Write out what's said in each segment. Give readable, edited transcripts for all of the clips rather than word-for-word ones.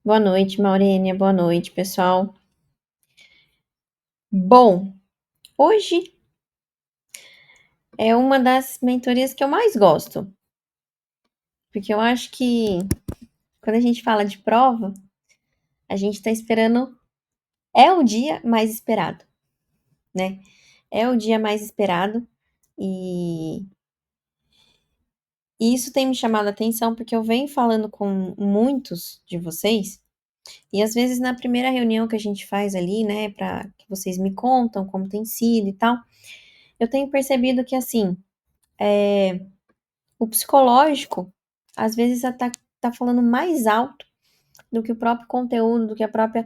Boa noite, Maurênia. Boa noite, pessoal. Bom, hoje é uma das mentorias que eu mais gosto, porque eu acho que quando a gente fala de prova, a gente está esperando, é o dia mais esperado, né? É o dia mais esperado e isso tem me chamado a atenção porque eu venho falando com muitos de vocês e às vezes na primeira reunião que a gente faz ali, né, para que vocês me contam como tem sido e tal, eu tenho percebido que assim, o psicológico, às vezes, tá falando mais alto do que o próprio conteúdo, do que a própria,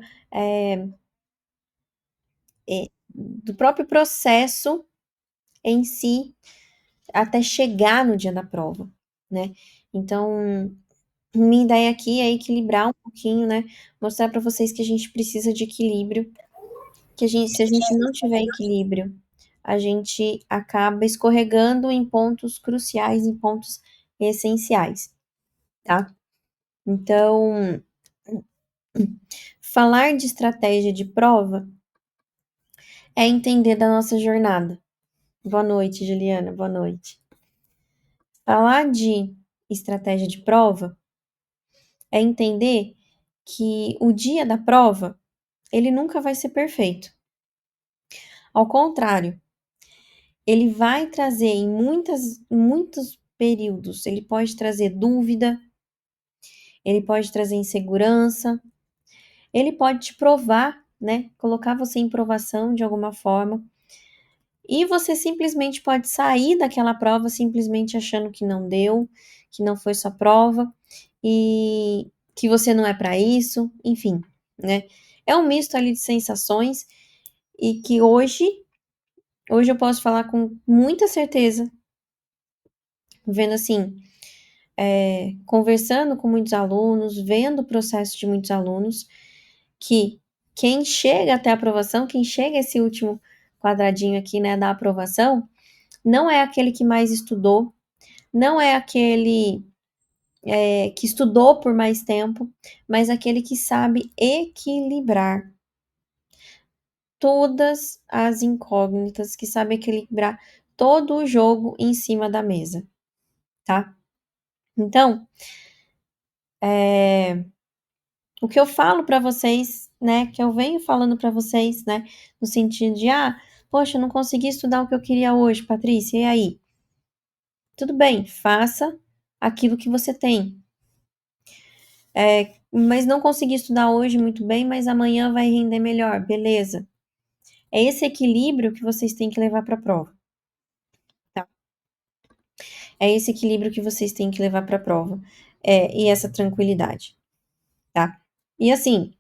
do próprio processo em si, até chegar no dia da prova, né? Então, minha ideia aqui é equilibrar um pouquinho, né? Mostrar para vocês que a gente precisa de equilíbrio, se a gente não tiver equilíbrio, a gente acaba escorregando em pontos cruciais, em pontos essenciais, tá? Então, falar de estratégia de prova é entender da nossa jornada. Boa noite, Juliana, boa noite. Falar de estratégia de prova é entender que o dia da prova, ele nunca vai ser perfeito. Ao contrário, ele vai trazer em muitos períodos, ele pode trazer dúvida, ele pode trazer insegurança, ele pode te provar, né? Colocar você em provação de alguma forma. E você simplesmente pode sair daquela prova simplesmente achando que não deu, que não foi sua prova e que você não é para isso, enfim, né? É um misto ali de sensações e que hoje eu posso falar com muita certeza, vendo assim, conversando com muitos alunos, vendo o processo de muitos alunos, que quem chega até a aprovação, quem chega a esse último quadradinho aqui, né, da aprovação, não é aquele que mais estudou, não é aquele que estudou por mais tempo, mas aquele que sabe equilibrar todas as incógnitas, que sabe equilibrar todo o jogo em cima da mesa, tá? Então, o que eu falo para vocês, né, que eu venho falando para vocês, né, no sentido de, poxa, eu não consegui estudar o que eu queria hoje, Patrícia, e aí? Tudo bem, faça aquilo que você tem. Mas não consegui estudar hoje muito bem, mas amanhã vai render melhor, beleza. É esse equilíbrio que vocês têm que levar para a prova, tá? É esse equilíbrio que vocês têm que levar para a prova, e essa tranquilidade, tá? E assim,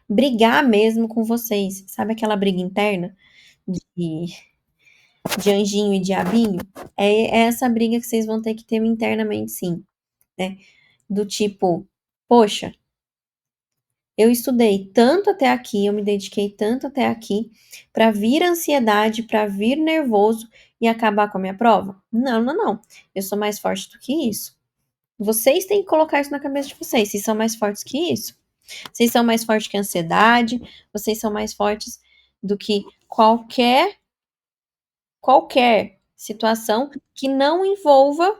brigar mesmo com vocês, sabe aquela briga interna de, de anjinho e diabinho? É essa briga que vocês vão ter que ter internamente, sim, né? Do tipo, poxa, eu estudei tanto até aqui, eu me dediquei tanto até aqui, para vir ansiedade, para vir nervoso e acabar com a minha prova? Não, não, não. Eu sou mais forte do que isso. Vocês têm que colocar isso na cabeça de vocês. Vocês são mais fortes que isso. Vocês são mais fortes que a ansiedade. Vocês são mais fortes do que qualquer situação que não envolva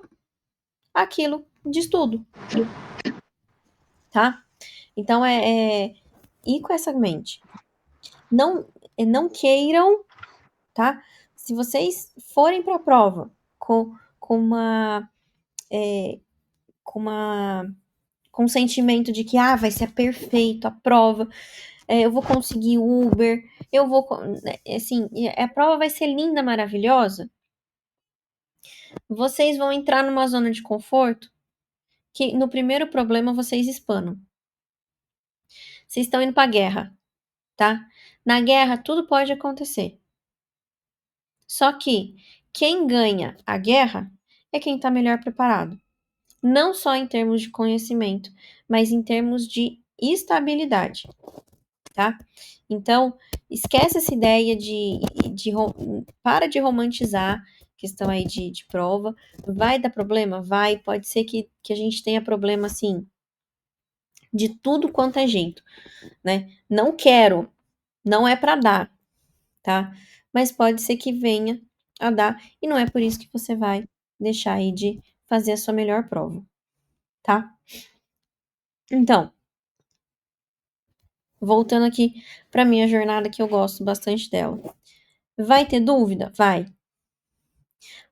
aquilo de estudo, tá? Então ir com essa mente. Não, não queiram, tá? Se vocês forem para a prova com uma, com uma, com um sentimento de que vai ser perfeito a prova, eu vou conseguir Uber, assim, a prova vai ser linda, maravilhosa. Vocês vão entrar numa zona de conforto que no primeiro problema vocês espanam. Vocês estão indo para a guerra, tá? Na guerra tudo pode acontecer. Só que quem ganha a guerra é quem está melhor preparado. Não só em termos de conhecimento, mas em termos de estabilidade, tá? Então, esquece essa ideia para de romantizar questão aí de prova. Vai dar problema? Vai. Pode ser que a gente tenha problema, sim. de tudo quanto é jeito, né? Não quero, não é para dar, tá? Mas pode ser que venha a dar, e não é por isso que você vai deixar aí de fazer a sua melhor prova, tá? Então, voltando aqui para minha jornada, que eu gosto bastante dela. Vai ter dúvida? Vai.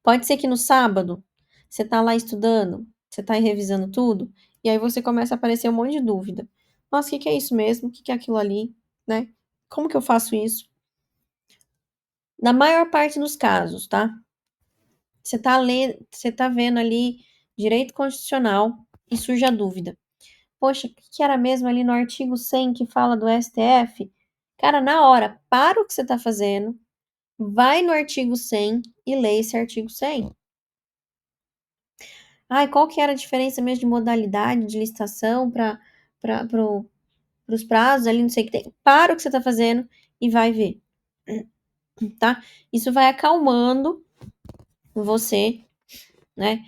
Pode ser que no sábado você tá lá estudando, você tá aí revisando tudo, e aí você começa a aparecer um monte de dúvida. Nossa, o que que é isso mesmo? O que que é aquilo ali, né? Como que eu faço isso? Na maior parte dos casos, tá? Você tá vendo ali direito constitucional e surge a dúvida. Poxa, o que que era mesmo ali no artigo 100 que fala do STF? Cara, na hora, para o que você tá fazendo, vai no artigo 100 e lê esse artigo 100. Ai, qual que era a diferença mesmo de modalidade de licitação para pro, os prazos ali, não sei o que tem. Para o que você está fazendo e vai ver, tá? Isso vai acalmando você, né?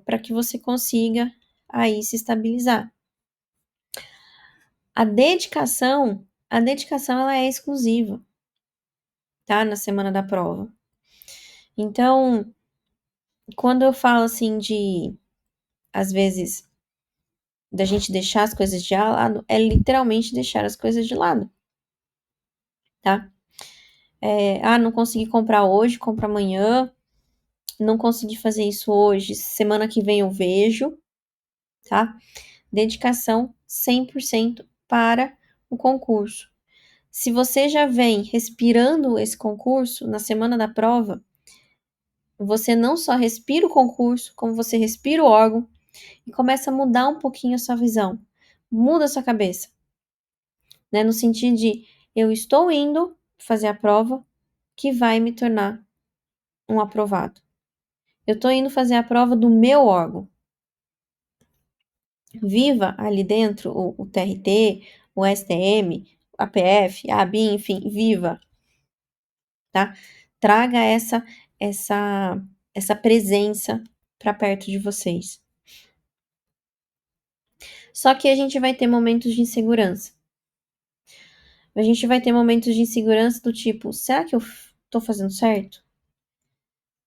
Para que você consiga aí se estabilizar. A dedicação ela é exclusiva, tá? Na semana da prova. Então, quando eu falo assim às vezes, da gente deixar as coisas de lado, é literalmente deixar as coisas de lado, tá? Não consegui comprar hoje, compra amanhã. Não consegui fazer isso hoje, semana que vem eu vejo, tá? Dedicação 100% para o concurso. Se você já vem respirando esse concurso na semana da prova, você não só respira o concurso, como você respira o órgão e começa a mudar um pouquinho a sua visão. Muda a sua cabeça, né? No sentido de eu estou indo fazer a prova que vai me tornar um aprovado. Eu estou indo fazer a prova do meu órgão. Viva ali dentro o TRT, o STM, a PF, a ABIN, enfim, viva, tá? Traga essa presença para perto de vocês. Só que a gente vai ter momentos de insegurança. A gente vai ter momentos de insegurança do tipo, será que eu tô fazendo certo?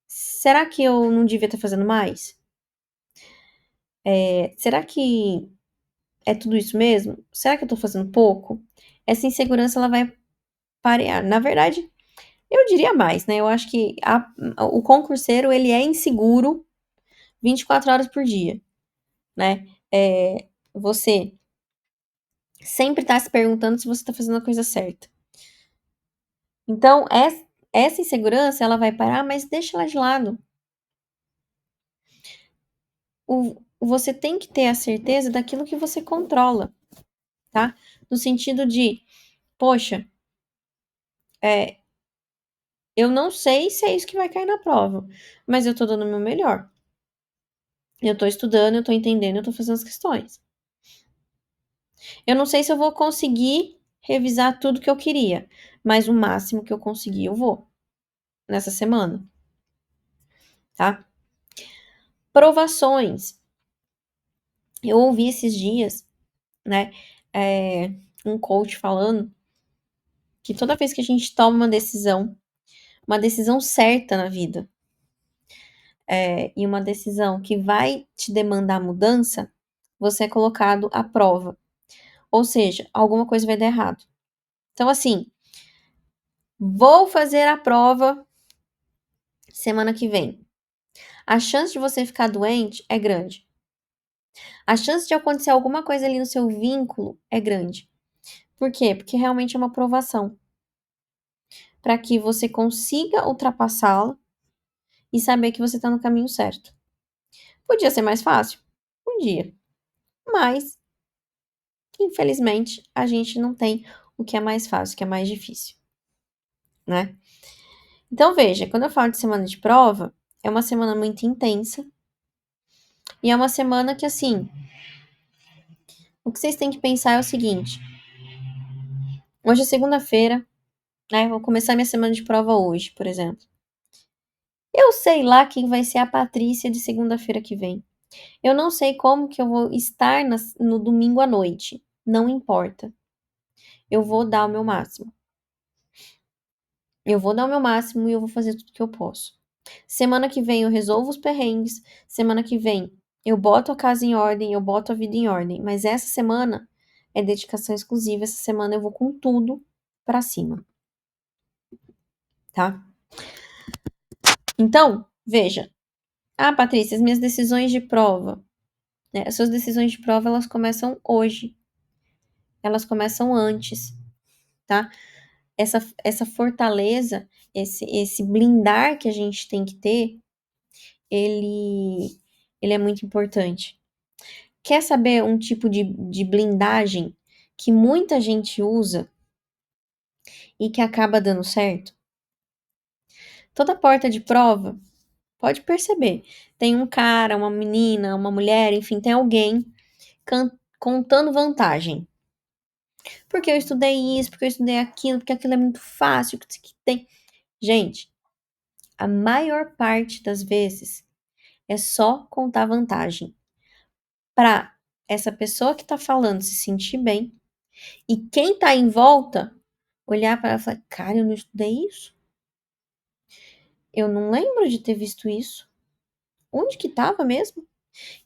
Será que eu não devia estar fazendo mais? Será que é tudo isso mesmo? Será que eu tô fazendo pouco? Essa insegurança, ela vai parear. Na verdade, eu diria mais, né? Eu acho que o concurseiro, ele é inseguro 24 horas por dia, né? Você sempre tá se perguntando se você tá fazendo a coisa certa. Então, essa insegurança, ela vai parar, mas deixa ela de lado. Você tem que ter a certeza daquilo que você controla, tá? No sentido de, poxa, eu não sei se é isso que vai cair na prova, mas eu tô dando o meu melhor. Eu tô estudando, eu tô entendendo, eu tô fazendo as questões. Eu não sei se eu vou conseguir revisar tudo que eu queria, mas o máximo que eu conseguir eu vou nessa semana, tá? Provações. Eu ouvi esses dias, né, um coach falando que toda vez que a gente toma uma decisão certa na vida, e uma decisão que vai te demandar mudança, você é colocado à prova. Ou seja, alguma coisa vai dar errado. Então, assim, vou fazer a prova semana que vem. A chance de você ficar doente é grande. A chance de acontecer alguma coisa ali no seu vínculo é grande. Por quê? Porque realmente é uma provação. Para que você consiga ultrapassá-la e saber que você está no caminho certo. Podia ser mais fácil? Podia. Mas, infelizmente, a gente não tem o que é mais fácil, o que é mais difícil, né? Então, veja, quando eu falo de semana de prova, é uma semana muito intensa e é uma semana que, assim, o que vocês têm que pensar é o seguinte: hoje é segunda-feira, né? Vou começar minha semana de prova hoje, por exemplo. Eu sei lá quem vai ser a Patrícia de segunda-feira que vem. Eu não sei como que eu vou estar no domingo à noite. Não importa. Eu vou dar o meu máximo. Eu vou dar o meu máximo e eu vou fazer tudo que eu posso. Semana que vem eu resolvo os perrengues. Semana que vem eu boto a casa em ordem, eu boto a vida em ordem. Mas essa semana é dedicação exclusiva. Essa semana eu vou com tudo pra cima, tá? Então, veja. Ah, Patrícia, as minhas decisões de prova, né? As suas decisões de prova, elas começam hoje. Elas começam antes, tá? Essa fortaleza, esse blindar que a gente tem que ter, ele, ele é muito importante. Quer saber um tipo de blindagem que muita gente usa e que acaba dando certo? Toda porta de prova, pode perceber, tem um cara, uma menina, uma mulher, enfim, tem alguém contando vantagem. Porque eu estudei isso, porque eu estudei aquilo, porque aquilo é muito fácil, que tem. Gente, a maior parte das vezes é só contar vantagem para essa pessoa que tá falando se sentir bem e quem tá em volta olhar para ela e falar: cara, eu não estudei isso. Eu não lembro de ter visto isso. Onde que tava mesmo?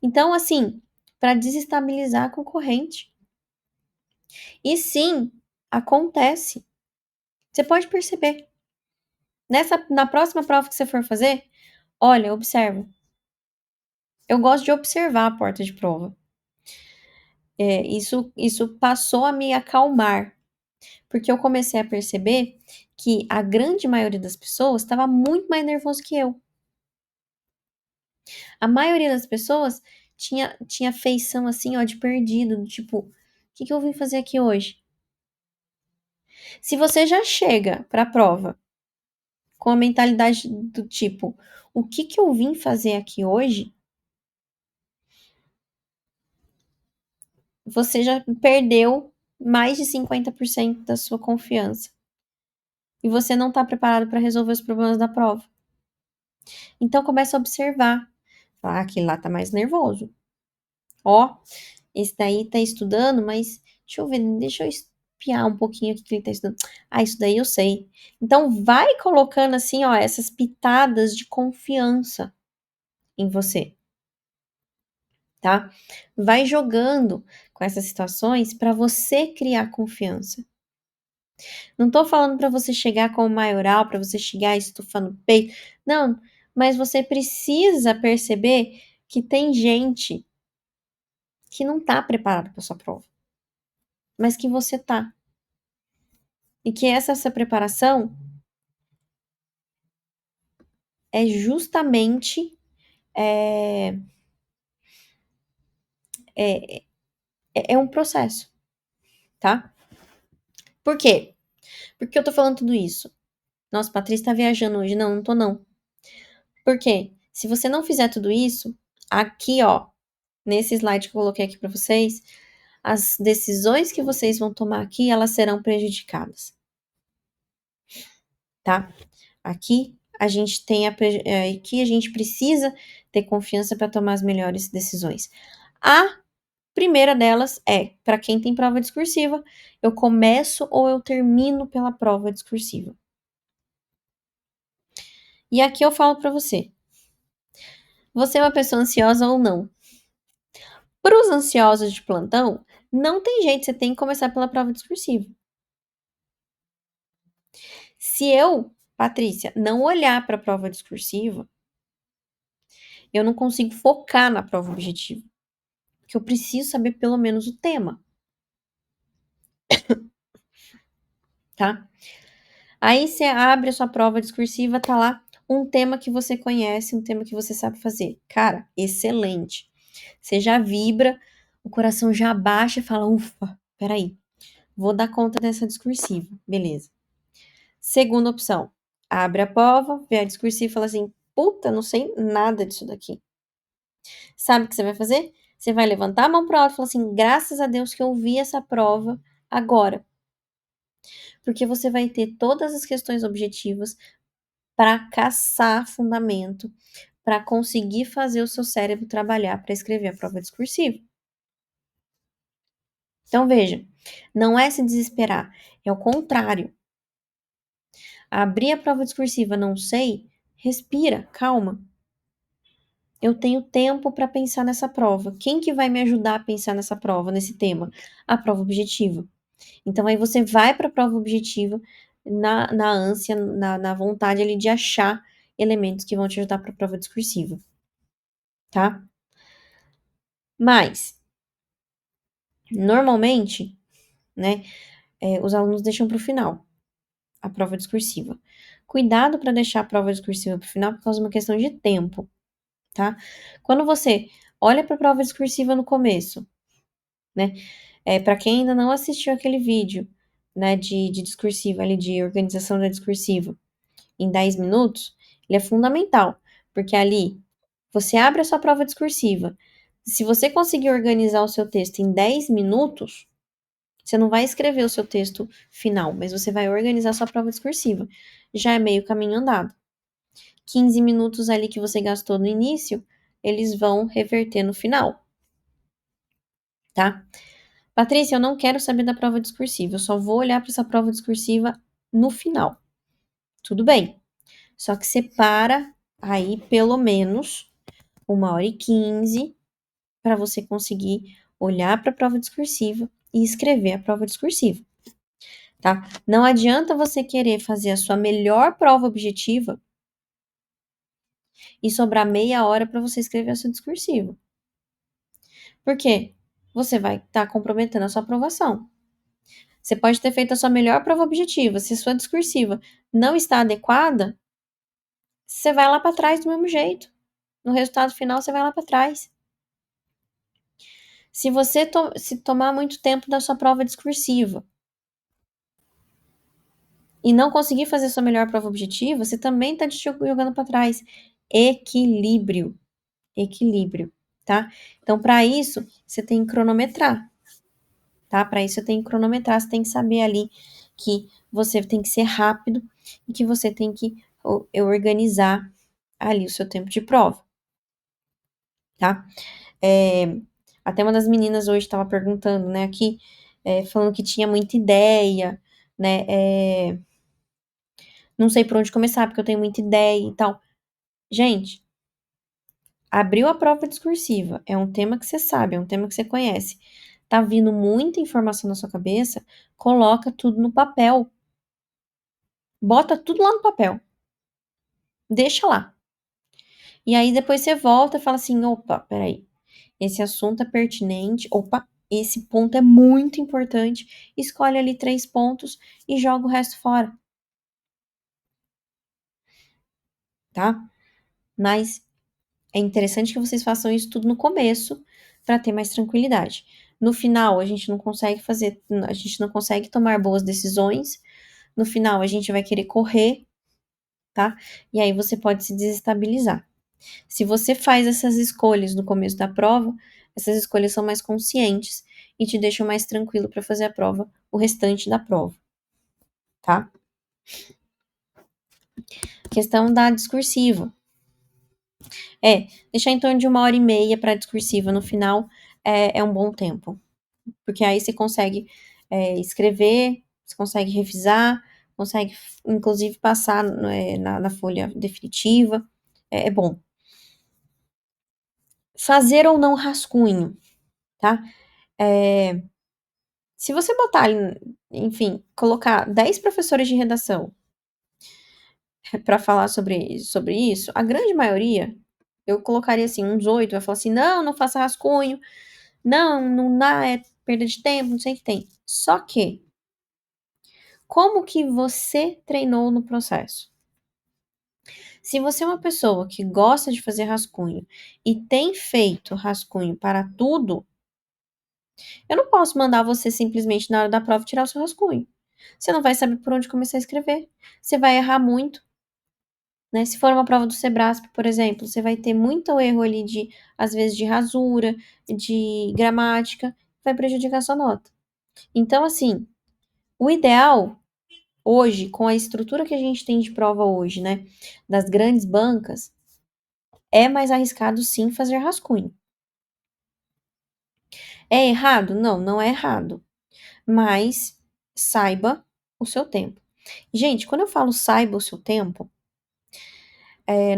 Então, assim, para desestabilizar a concorrente. E sim, acontece. Você pode perceber. Na próxima prova que você for fazer, olha, observa. Eu gosto de observar a porta de prova. Isso passou a me acalmar, porque eu comecei a perceber que a grande maioria das pessoas estava muito mais nervoso que eu. A maioria das pessoas tinha feição assim, ó, de perdido, do tipo, o que que eu vim fazer aqui hoje? Se você já chega para a prova com a mentalidade do tipo, o que que eu vim fazer aqui hoje? Você já perdeu mais de 50% da sua confiança. E você não está preparado para resolver os problemas da prova. Então começa a observar. Ah, aquele lá tá mais nervoso. Ó, esse daí tá estudando, mas deixa eu espiar um pouquinho aqui que ele tá estudando. Ah, isso daí eu sei. Então vai colocando assim, ó, essas pitadas de confiança em você, tá? Vai jogando com essas situações para você criar confiança. Não tô falando para você chegar com o maioral, para você chegar estufando o peito. Não, mas você precisa perceber que tem gente que não tá preparado para sua prova, mas que você tá. E que essa preparação é justamente é, é, é um processo, tá? Por quê? Por que eu tô falando tudo isso? Nossa, Patrícia tá viajando hoje. Não, não tô não. Por quê? Se você não fizer tudo isso, aqui, ó, nesse slide que eu coloquei aqui para vocês, as decisões que vocês vão tomar aqui, elas serão prejudicadas, tá? Aqui a gente tem aqui a gente precisa ter confiança para tomar as melhores decisões. A primeira delas é, para quem tem prova discursiva, eu começo ou eu termino pela prova discursiva. E aqui eu falo para você, você é uma pessoa ansiosa ou não? Para os ansiosos de plantão, não tem jeito, você tem que começar pela prova discursiva. Se eu, Patrícia, não olhar para a prova discursiva, eu não consigo focar na prova objetiva, porque eu preciso saber pelo menos o tema, tá? Aí você abre a sua prova discursiva, tá lá um tema que você conhece, um tema que você sabe fazer. Cara, excelente. Você já vibra, o coração já baixa e fala, ufa, peraí, vou dar conta dessa discursiva, beleza. Segunda opção, abre a prova, vê a discursiva e fala assim, puta, não sei nada disso daqui. Sabe o que você vai fazer? Você vai levantar a mão pro alto e falar assim: graças a Deus que eu vi essa prova agora. Porque você vai ter todas as questões objetivas para caçar fundamento, para conseguir fazer o seu cérebro trabalhar para escrever a prova discursiva. Então, veja, não é se desesperar, é o contrário. Abrir a prova discursiva, não sei, respira, calma. Eu tenho tempo para pensar nessa prova. Quem que vai me ajudar a pensar nessa prova, nesse tema? A prova objetiva. Então, aí você vai para a prova objetiva na ânsia, na vontade ali de achar elementos que vão te ajudar para a prova discursiva, tá? Mas, normalmente, né, os alunos deixam para o final a prova discursiva. Cuidado para deixar a prova discursiva para o final por causa de uma questão de tempo, tá? Quando você olha para a prova discursiva no começo, né? Para quem ainda não assistiu aquele vídeo, né, de discursiva, ali, de organização da discursiva, em 10 minutos, ele é fundamental, porque ali você abre a sua prova discursiva. Se você conseguir organizar o seu texto em 10 minutos, você não vai escrever o seu texto final, mas você vai organizar a sua prova discursiva. Já é meio caminho andado. 15 minutos ali que você gastou no início, eles vão reverter no final, tá? Patrícia, eu não quero saber da prova discursiva, eu só vou olhar para essa prova discursiva no final. Tudo bem. Só que separa aí pelo menos 1h15 para você conseguir olhar para a prova discursiva e escrever a prova discursiva, tá? Não adianta você querer fazer a sua melhor prova objetiva e sobrar meia hora para você escrever a sua discursiva. Por quê? Você vai estar comprometendo a sua aprovação. Você pode ter feito a sua melhor prova objetiva. Se a sua discursiva não está adequada, você vai lá para trás do mesmo jeito. No resultado final, você vai lá para trás. Se você se tomar muito tempo da sua prova discursiva e não conseguir fazer sua melhor prova objetiva, você também está te jogando para trás. Equilíbrio. Equilíbrio, tá? Então, para isso, você tem que cronometrar, tá? Para isso, você tem que cronometrar, você tem que saber ali que você tem que ser rápido e que você tem que organizar ali o seu tempo de prova, tá? Até uma das meninas hoje estava perguntando, né, aqui, falando que tinha muita ideia, né, não sei por onde começar, porque eu tenho muita ideia e tal. Gente, abriu a prova discursiva, é um tema que você sabe, é um tema que você conhece. Tá vindo muita informação na sua cabeça, coloca tudo no papel. Bota tudo lá no papel. Deixa lá. E aí depois você volta e fala assim, opa, peraí, esse assunto é pertinente, opa, esse ponto é muito importante, escolhe ali 3 pontos e joga o resto fora, tá? Mas é interessante que vocês façam isso tudo no começo para ter mais tranquilidade. No final, a gente não consegue tomar boas decisões. No final, a gente vai querer correr, tá? E aí você pode se desestabilizar. Se você faz essas escolhas no começo da prova, essas escolhas são mais conscientes e te deixam mais tranquilo para fazer a prova, o restante da prova, tá? Questão da discursiva. Deixar em torno de 1h30 para discursiva no final é um bom tempo. Porque aí você consegue escrever, você consegue revisar, consegue, inclusive, passar na folha definitiva. É bom. Fazer ou não rascunho, tá? Se você botar, enfim, colocar 10 professores de redação para falar sobre isso, a grande maioria, eu colocaria assim, uns 8, vai falar assim, não faça rascunho, não dá, é perda de tempo, não sei o que tem. Só que, como que você treinou no processo? Se você é uma pessoa que gosta de fazer rascunho e tem feito rascunho para tudo, eu não posso mandar você simplesmente na hora da prova tirar o seu rascunho. Você não vai saber por onde começar a escrever. Você vai errar muito, né? Se for uma prova do Sebrasp, por exemplo, você vai ter muito erro ali às vezes, de rasura, de gramática, vai prejudicar a sua nota. Então, assim, o ideal hoje, com a estrutura que a gente tem de prova hoje, né, das grandes bancas, É mais arriscado sim fazer rascunho. É errado? Não, não é errado. Mas saiba o seu tempo. Gente, quando eu falo saiba o seu tempo,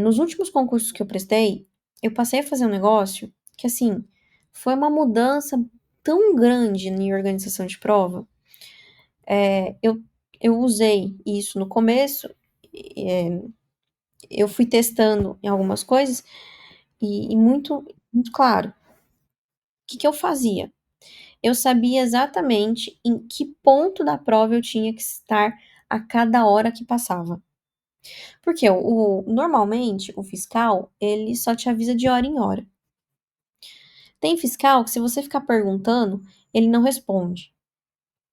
nos últimos concursos que eu prestei, eu passei a fazer um negócio que, assim, foi uma mudança tão grande em organização de prova. Eu usei isso no começo, é, eu fui testando em algumas coisas e muito, muito claro. O que eu fazia? Eu sabia exatamente em que ponto da prova eu tinha que estar a cada hora que passava. Porque normalmente o fiscal, ele só te avisa de hora em hora. Tem fiscal que se você ficar perguntando, ele não responde.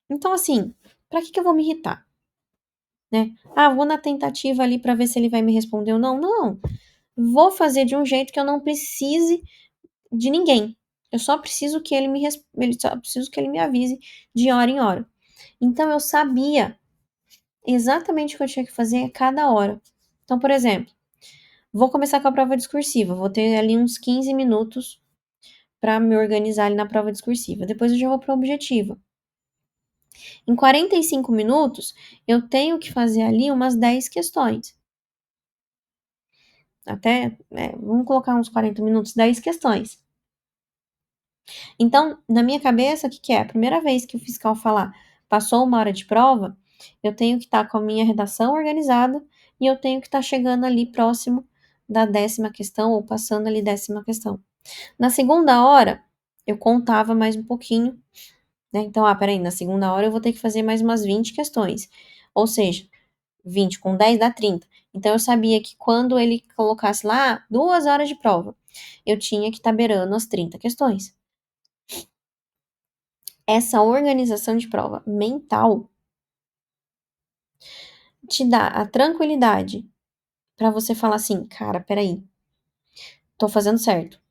Então assim, pra que eu vou me irritar, né? Ah, vou na tentativa ali pra ver se ele vai me responder ou não. Não, vou fazer de um jeito que eu não precise de ninguém. Eu só preciso que ele só preciso que ele me avise de hora em hora. Então eu sabia exatamente o que eu tinha que fazer a cada hora. Então, por exemplo, vou começar com a prova discursiva, vou ter ali uns 15 minutos para me organizar ali na prova discursiva. Depois eu já vou para a objetiva. Em 45 minutos, eu tenho que fazer ali umas 10 questões. Até, vamos colocar uns 40 minutos, 10 questões. Então, na minha cabeça, o que é? A primeira vez que o fiscal falar, passou uma hora de prova, eu tenho que estar com a minha redação organizada e eu tenho que estar chegando ali próximo da 10ª questão ou passando ali 10ª questão. Na segunda hora, eu contava mais um pouquinho, né? Então, peraí, na segunda hora eu vou ter que fazer mais umas 20 questões. Ou seja, 20 com 10 dá 30. Então, eu sabia que quando ele colocasse lá 2 horas de prova, eu tinha que estar beirando as 30 questões. Essa organização de prova mental te dá a tranquilidade para você falar assim, cara, peraí, tô fazendo certo,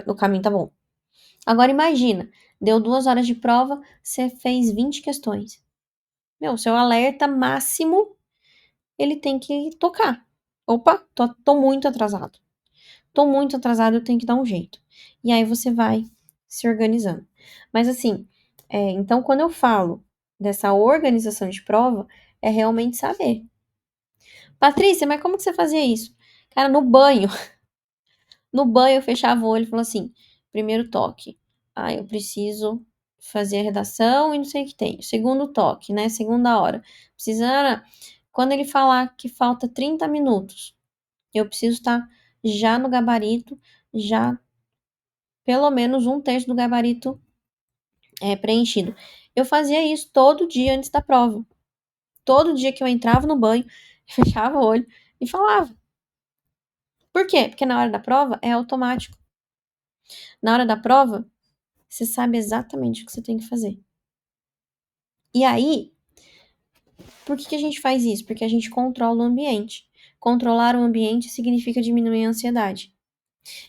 o caminho tá bom. Agora imagina, deu 2 horas de prova, você fez 20 questões. Meu, seu alerta máximo, ele tem que tocar. Opa, tô muito atrasado. Tô muito atrasado, eu tenho que dar um jeito. E aí você vai se organizando. Mas assim, então quando eu falo dessa organização de prova, é realmente saber. Patrícia, mas como que você fazia isso? Cara, no banho. No banho eu fechava o olho e falava assim: primeiro toque. Eu preciso fazer a redação e não sei o que tem. Segundo toque, né? Segunda hora. Precisando. Quando ele falar que falta 30 minutos, eu preciso estar já no gabarito, já pelo menos um terço do gabarito preenchido. Eu fazia isso todo dia antes da prova. Todo dia que eu entrava no banho, fechava o olho e falava. Por quê? Porque na hora da prova é automático. Na hora da prova, você sabe exatamente o que você tem que fazer. E aí, por que a gente faz isso? Porque a gente controla o ambiente. Controlar o ambiente significa diminuir a ansiedade.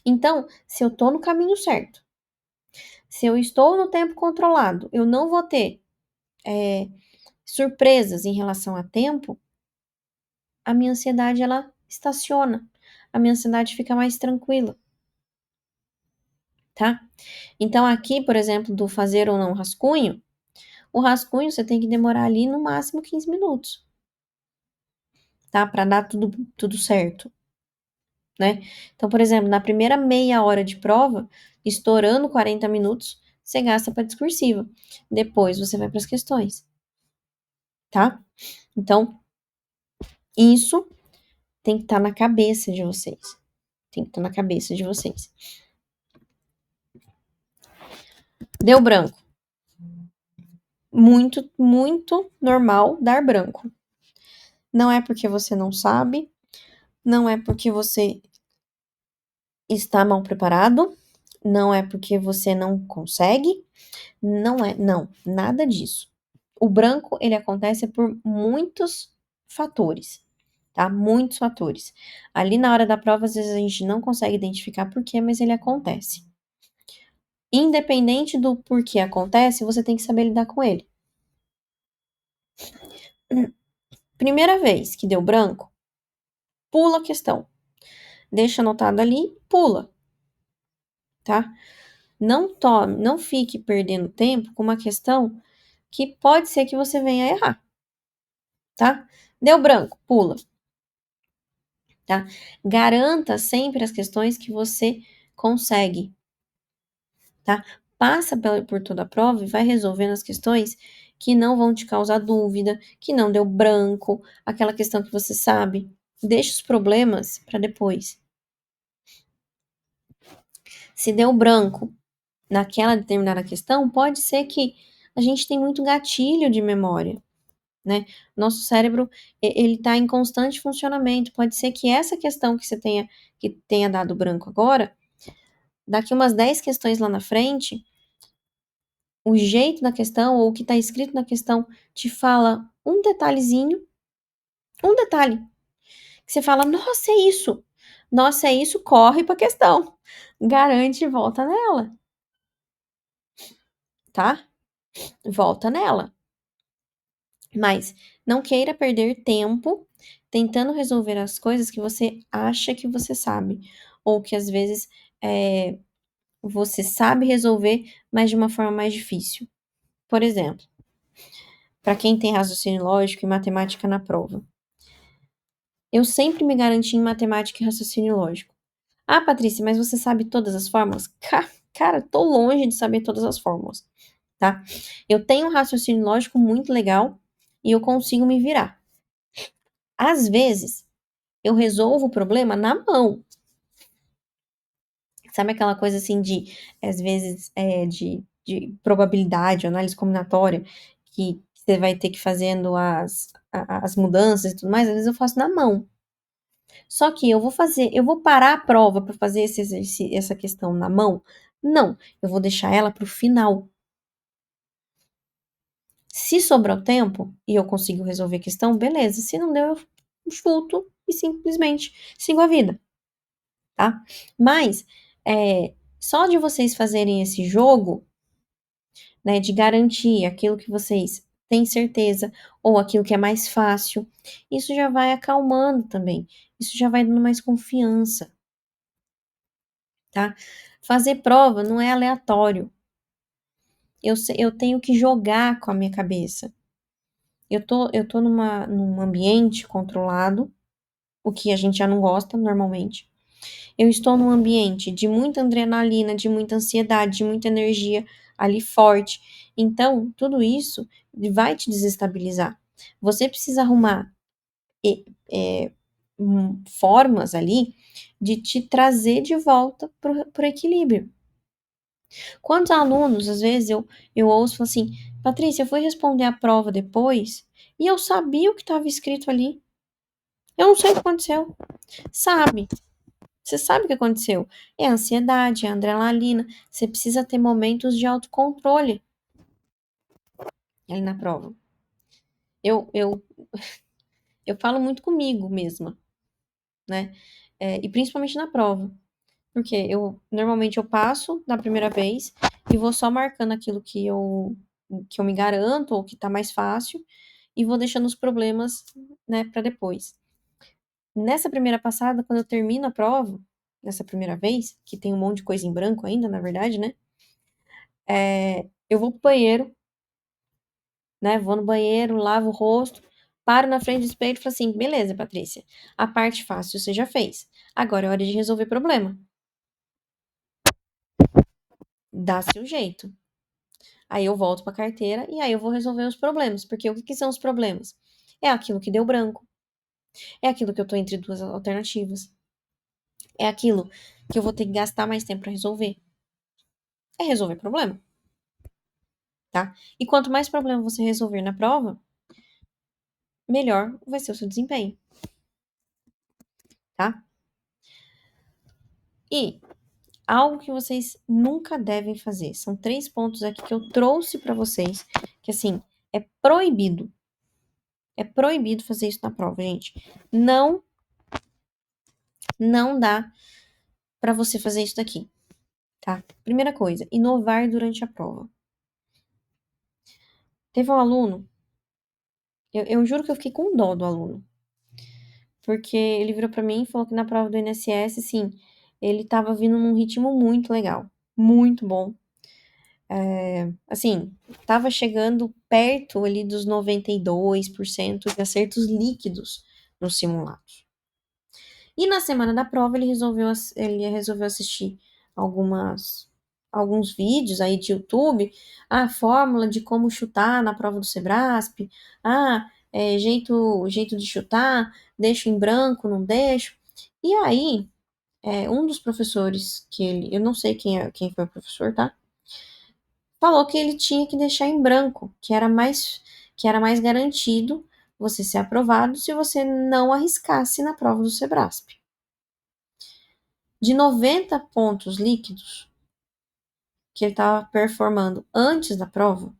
Então, se eu tô no caminho certo, se eu estou no tempo controlado, eu não vou ter surpresas em relação a tempo, a minha ansiedade ela estaciona. A minha ansiedade fica mais tranquila, tá? Então, aqui, por exemplo, do fazer ou não rascunho, o rascunho você tem que demorar ali no máximo 15 minutos, tá? Para dar tudo certo, né? Então, por exemplo, na primeira meia hora de prova, estourando 40 minutos, você gasta para discursiva. Depois você vai para as questões, tá? Então, isso tem que estar na cabeça de vocês. Tem que estar na cabeça de vocês. Deu branco. Muito, muito normal dar branco. Não é porque você não sabe, não é porque você está mal preparado, não é porque você não consegue, não, nada disso. O branco, ele acontece por muitos fatores, tá? Muitos fatores. Ali na hora da prova, às vezes a gente não consegue identificar por quê, mas ele acontece. Independente do porquê acontece, você tem que saber lidar com ele. Primeira vez que deu branco, pula a questão. deixa anotado ali, pula, tá? Não fique perdendo tempo com uma questão que pode ser que você venha a errar, tá? Deu branco, pula, tá? Garanta sempre as questões que você consegue, tá? Passa por toda a prova e vai resolvendo as questões que não vão te causar dúvida, que não deu branco, aquela questão que você sabe. Deixa os problemas para depois. Se deu branco naquela determinada questão, pode ser que a gente tem muito gatilho de memória, né? Nosso cérebro, ele tá em constante funcionamento. Pode ser que essa questão que tenha dado branco agora, daqui umas 10 questões lá na frente, o jeito da questão ou o que está escrito na questão te fala um detalhezinho, um detalhe, que você fala, nossa, é isso, corre para a questão, garante e volta nela, tá? Volta nela. Mas não queira perder tempo tentando resolver as coisas que você acha que você sabe, ou que às vezes você sabe resolver, mas de uma forma mais difícil. Por exemplo, para quem tem raciocínio lógico e matemática na prova. Eu sempre me garanti em matemática e raciocínio lógico. Ah, Patrícia, mas você sabe todas as fórmulas? Cara, tô longe de saber todas as fórmulas, tá? Eu tenho um raciocínio lógico muito legal e eu consigo me virar. Às vezes, eu resolvo o problema na mão. Sabe aquela coisa assim às vezes, de probabilidade, análise combinatória, que você vai ter que ir fazendo as mudanças e tudo mais, às vezes eu faço na mão. Só que eu vou parar a prova para fazer essa questão na mão? Não, eu vou deixar ela para o final. Se sobrar o tempo e eu consigo resolver a questão, beleza. Se não deu, eu chuto e simplesmente sigo a vida, tá? Mas, só de vocês fazerem esse jogo, né, de garantir aquilo que vocês têm certeza ou aquilo que é mais fácil, isso já vai acalmando também. Isso já vai dando mais confiança. Tá? Fazer prova não é aleatório. Eu tenho que jogar com a minha cabeça. Eu tô num ambiente controlado, o que a gente já não gosta normalmente. Eu estou num ambiente de muita adrenalina, de muita ansiedade, de muita energia ali forte. Então, tudo isso vai te desestabilizar. Você precisa arrumar é, formas ali de te trazer de volta pro equilíbrio. Quantos alunos, às vezes, eu ouço assim, Patrícia, eu fui responder a prova depois e eu sabia o que estava escrito ali. Eu não sei o que aconteceu. Sabe? Você sabe o que aconteceu. É a ansiedade, é a adrenalina. Você precisa ter momentos de autocontrole ali na prova. Eu, eu, eu falo muito comigo mesma, né? E principalmente na prova. Porque normalmente eu passo na primeira vez e vou só marcando aquilo que eu me garanto ou que tá mais fácil e vou deixando os problemas, né, para depois. Nessa primeira passada, quando eu termino a prova, nessa primeira vez, que tem um monte de coisa em branco ainda, na verdade, né? Eu vou pro banheiro, né? Vou no banheiro, lavo o rosto, paro na frente do espelho e falo assim: beleza, Patrícia, a parte fácil você já fez. Agora é hora de resolver problema. Dá-se um jeito. Aí eu volto para a carteira e aí eu vou resolver os problemas. Porque o que são os problemas? É aquilo que deu branco. É aquilo que eu tô entre duas alternativas. É aquilo que eu vou ter que gastar mais tempo para resolver. É resolver problema, tá? E quanto mais problema você resolver na prova, melhor vai ser o seu desempenho, tá? E algo que vocês nunca devem fazer. São 3 pontos aqui que eu trouxe para vocês, que assim, é proibido. É proibido fazer isso na prova, gente. Não dá para você fazer isso daqui, tá? Primeira coisa, inovar durante a prova. Teve um aluno, eu juro que eu fiquei com dó do aluno, porque ele virou pra mim e falou que na prova do INSS, sim, ele estava vindo num ritmo muito legal, muito bom. Assim, estava chegando perto ali dos 92% de acertos líquidos nos simulados. E na semana da prova ele resolveu assistir alguns vídeos aí de YouTube, a fórmula de como chutar na prova do Sebrasp, jeito de chutar, deixo em branco, não deixo. E aí, um dos professores eu não sei quem foi o professor, tá? Falou que ele tinha que deixar em branco, que era mais garantido você ser aprovado se você não arriscasse na prova do Sebrasp. De 90 pontos líquidos que ele estava performando antes da prova,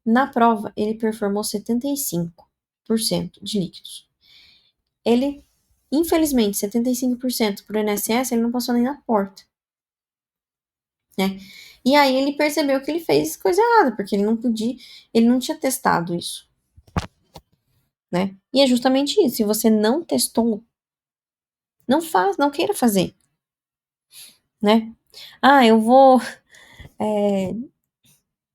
na prova ele performou 75% de líquidos. Ele, infelizmente, 75% pro INSS, ele não passou nem na porta, né? E aí ele percebeu que ele fez coisa errada, porque ele não tinha testado isso, né? E é justamente isso, se você não testou, não queira fazer, né?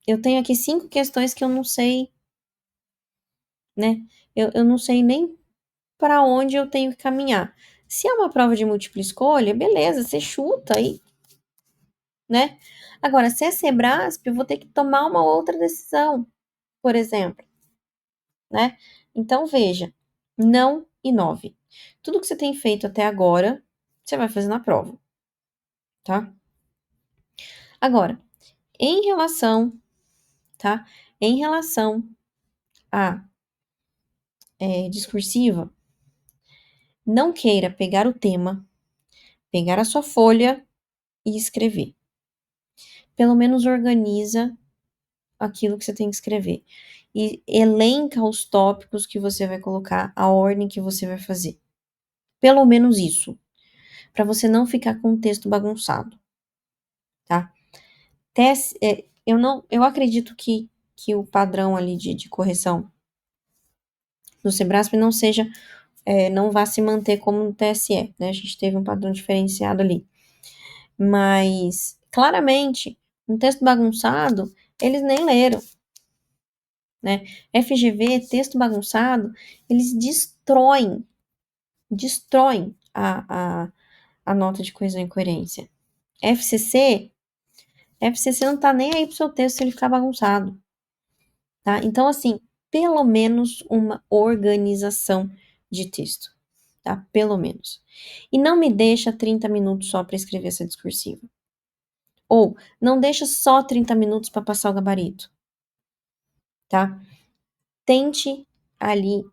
Eu tenho aqui 5 questões que eu não sei, né? Eu não sei nem para onde eu tenho que caminhar. Se é uma prova de múltipla escolha, beleza, você chuta aí, né? Agora, se é Sebrasp, eu vou ter que tomar uma outra decisão, por exemplo, né? Então, veja, não inove. Tudo que você tem feito até agora, você vai fazer na prova, tá? Agora, em relação, tá? Em relação à discursiva, não queira pegar o tema, pegar a sua folha e escrever. Pelo menos organiza aquilo que você tem que escrever. E elenca os tópicos que você vai colocar, a ordem que você vai fazer. Pelo menos isso. Para você não ficar com o texto bagunçado. Tá? Eu acredito que o padrão ali de correção do Sebrasp não vá se manter como no TSE, né? A gente teve um padrão diferenciado ali. Mas, claramente, um texto bagunçado, eles nem leram, né? FGV, texto bagunçado, eles destroem a nota de coesão e coerência. FCC não tá nem aí pro seu texto se ele ficar bagunçado, tá? Então, assim, pelo menos uma organização de texto, tá? Pelo menos. E não me deixa 30 minutos só para escrever essa discursiva. Ou, não deixa só 30 minutos para passar o gabarito, tá? Tente ali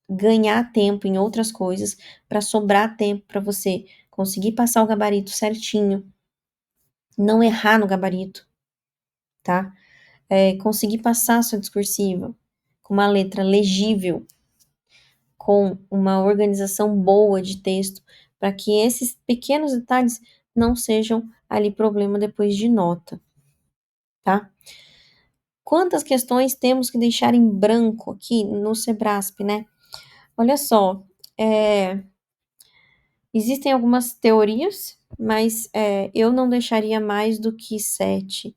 ganhar tempo em outras coisas para sobrar tempo para você conseguir passar o gabarito certinho, não errar no gabarito, tá? Conseguir passar a sua discursiva com uma letra legível, com uma organização boa de texto, para que esses pequenos detalhes não sejam ali problema depois de nota, tá? Quantas questões temos que deixar em branco aqui no Sebrasp, né? Olha só, existem algumas teorias, mas eu não deixaria mais do que 7,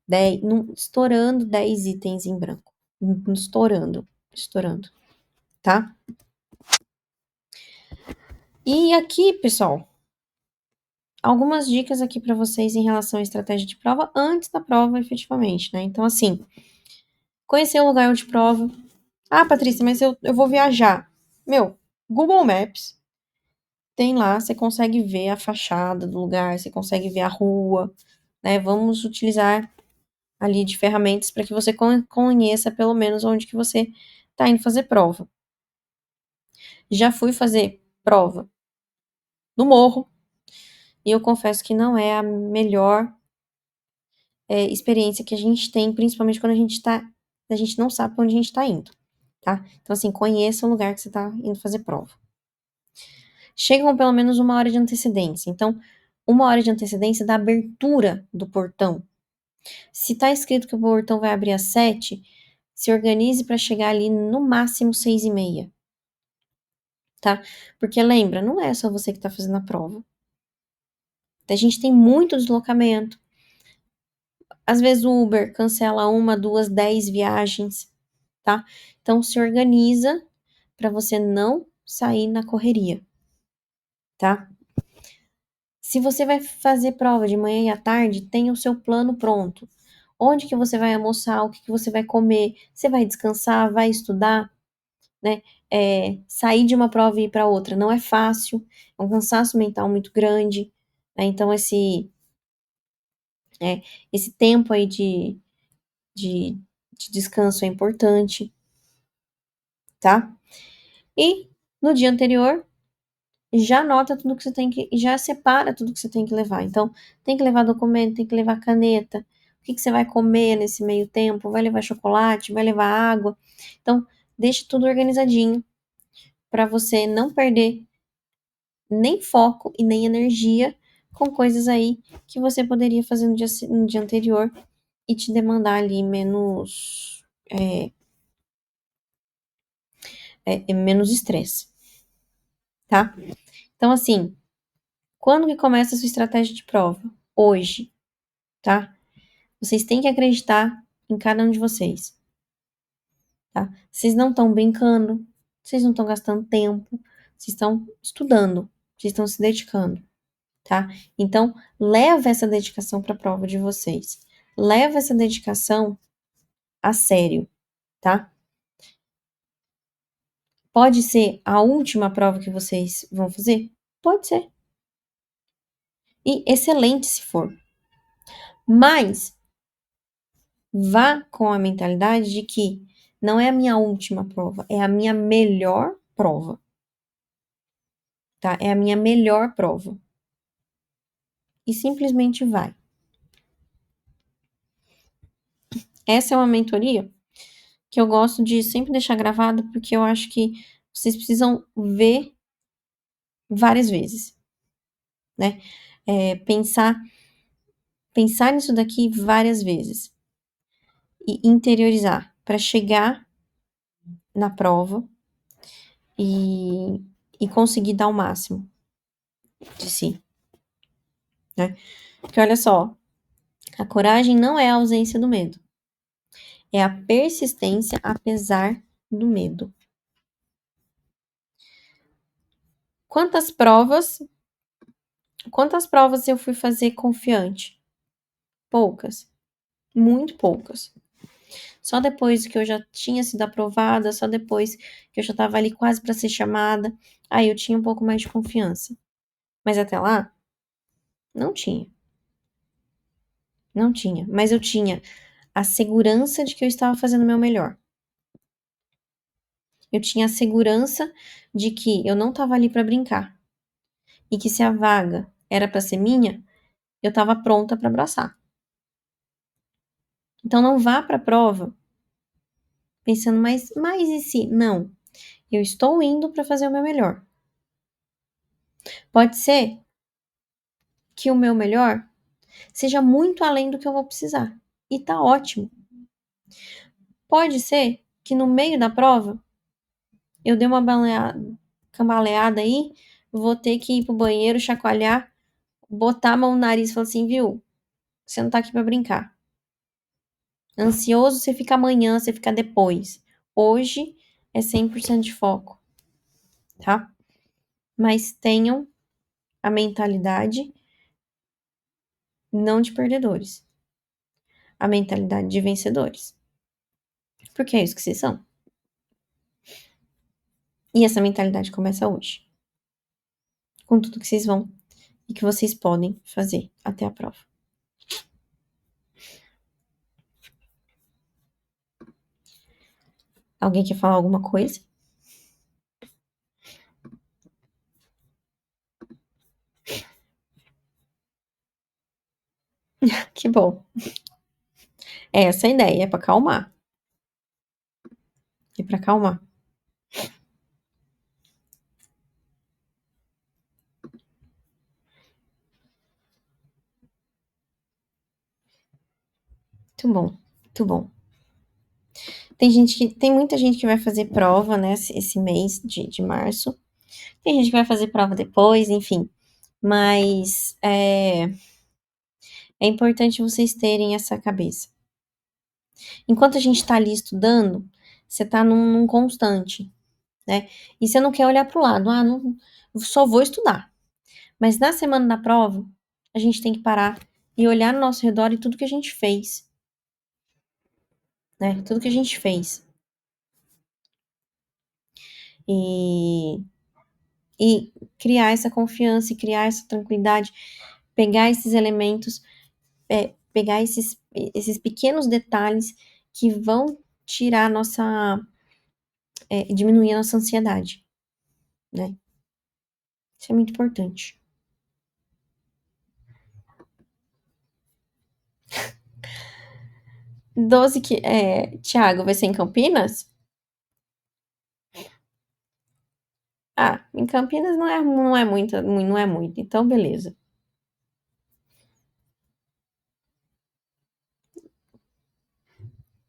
10, estourando 10 itens em branco. Estourando, tá? E aqui, pessoal, algumas dicas aqui para vocês em relação à estratégia de prova antes da prova, efetivamente, né? Então, assim, conhecer o lugar de prova. Ah, Patrícia, mas eu vou viajar. Meu, Google Maps tem lá, você consegue ver a fachada do lugar, você consegue ver a rua, né? Vamos utilizar ali de ferramentas para que você conheça pelo menos onde que você está indo fazer prova. Já fui fazer prova no morro e eu confesso que não é a melhor experiência que a gente tem, principalmente quando a gente não sabe para onde a gente está indo, tá? Então, assim, conheça o lugar que você está indo fazer prova. Chega com pelo menos 1 hora de antecedência. Então, 1 hora de antecedência da abertura do portão. Se tá escrito que o portão vai abrir às 7, se organize para chegar ali no máximo 6h30, tá? Porque lembra, não é só você que tá fazendo a prova. A gente tem muito deslocamento. Às vezes o Uber cancela 1, 2, 10 viagens, tá? Então se organiza para você não sair na correria, tá? Se você vai fazer prova de manhã e à tarde, tenha o seu plano pronto. Onde que você vai almoçar, o que que você vai comer, você vai descansar, vai estudar, né? Sair de uma prova e ir para outra não é fácil, é um cansaço mental muito grande, né? Então esse tempo aí de, de descanso é importante, tá? E no dia anterior, já anota tudo que você tem que, já separa tudo que você tem que levar. Então, tem que levar documento, tem que levar caneta, o que que você vai comer nesse meio tempo, vai levar chocolate, vai levar água. Então, deixe tudo organizadinho para você não perder nem foco e nem energia com coisas aí que você poderia fazer no dia anterior e te demandar ali menos estresse, tá? Então, assim, quando que começa a sua estratégia de prova? Hoje, tá? Vocês têm que acreditar em cada um de vocês, tá? Vocês não estão brincando, vocês não estão gastando tempo, vocês estão estudando, vocês estão se dedicando, tá? Então, leva essa dedicação para a prova de vocês. Leva essa dedicação a sério, tá? Pode ser a última prova que vocês vão fazer? Pode ser. E excelente se for. Mas vá com a mentalidade de que não é a minha última prova, é a minha melhor prova, tá? É a minha melhor prova. E simplesmente vai. Essa é uma mentoria que eu gosto de sempre deixar gravada, porque eu acho que vocês precisam ver várias vezes, né? Pensar nisso daqui várias vezes e interiorizar para chegar na prova e, e conseguir dar o máximo de si, né? Porque olha só, a coragem não é a ausência do medo, é a persistência apesar do medo. Quantas provas eu fui fazer confiante? Poucas, muito poucas. Só depois que eu já tinha sido aprovada, só depois que eu já estava ali quase para ser chamada, aí eu tinha um pouco mais de confiança. Mas até lá, não tinha. Não tinha. Mas eu tinha a segurança de que eu estava fazendo o meu melhor. Eu tinha a segurança de que eu não estava ali para brincar. E que se a vaga era para ser minha, eu estava pronta para abraçar. Então não vá para a prova pensando, mas e se? Não. Eu estou indo para fazer o meu melhor. Pode ser que o meu melhor seja muito além do que eu vou precisar. E tá ótimo. Pode ser que no meio da prova eu dei uma cambaleada aí, vou ter que ir pro banheiro, chacoalhar, botar a mão no nariz e falar assim, viu? Você não tá aqui pra brincar. Ansioso você fica amanhã, você fica depois. Hoje é 100% de foco, tá? Mas tenham a mentalidade não de perdedores, a mentalidade de vencedores. Porque é isso que vocês são. E essa mentalidade começa hoje, com tudo que vocês vão e que vocês podem fazer até a prova. Alguém quer falar alguma coisa? Que bom. É essa a ideia, é pra acalmar. É pra acalmar. Muito bom, muito bom. Tem muita gente que vai fazer prova, né, esse mês de março. Tem gente que vai fazer prova depois, enfim. Mas é importante vocês terem essa cabeça. Enquanto a gente está ali estudando, você está num constante, né? E você não quer olhar para o lado, não, só vou estudar. Mas na semana da prova, a gente tem que parar e olhar no nosso redor e tudo que a gente fez, né? Tudo que a gente fez. E, e criar essa confiança e criar essa tranquilidade, pegar esses elementos, pegar esses pequenos detalhes que vão tirar a nossa, diminuir a nossa ansiedade, né? Isso é muito importante. Tiago, vai ser em Campinas? Ah, em Campinas não é muito, então beleza.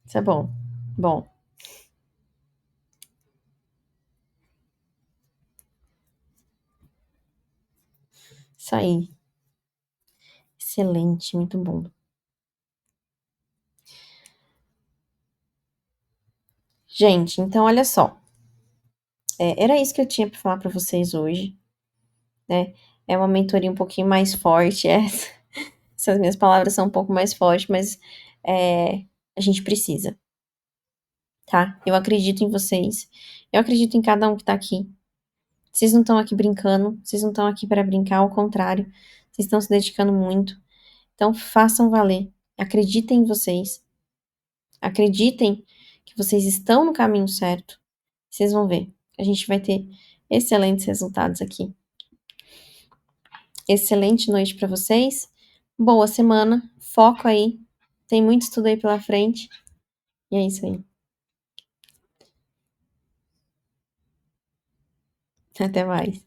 Isso é bom. Bom, isso aí. Excelente, muito bom. Gente, então olha só. Era isso que eu tinha para falar para vocês hoje, né? É uma mentoria um pouquinho mais forte, essa. Essas minhas palavras são um pouco mais fortes, mas é, a gente precisa, tá? Eu acredito em vocês. Eu acredito em cada um que tá aqui. Vocês não estão aqui brincando, vocês não estão aqui para brincar, ao contrário. Vocês estão se dedicando muito. Então, façam valer. Acreditem em vocês. Acreditem que vocês estão no caminho certo. Vocês vão ver. A gente vai ter excelentes resultados aqui. Excelente noite para vocês. Boa semana. Foco aí. Tem muito estudo aí pela frente. E é isso aí. Até mais.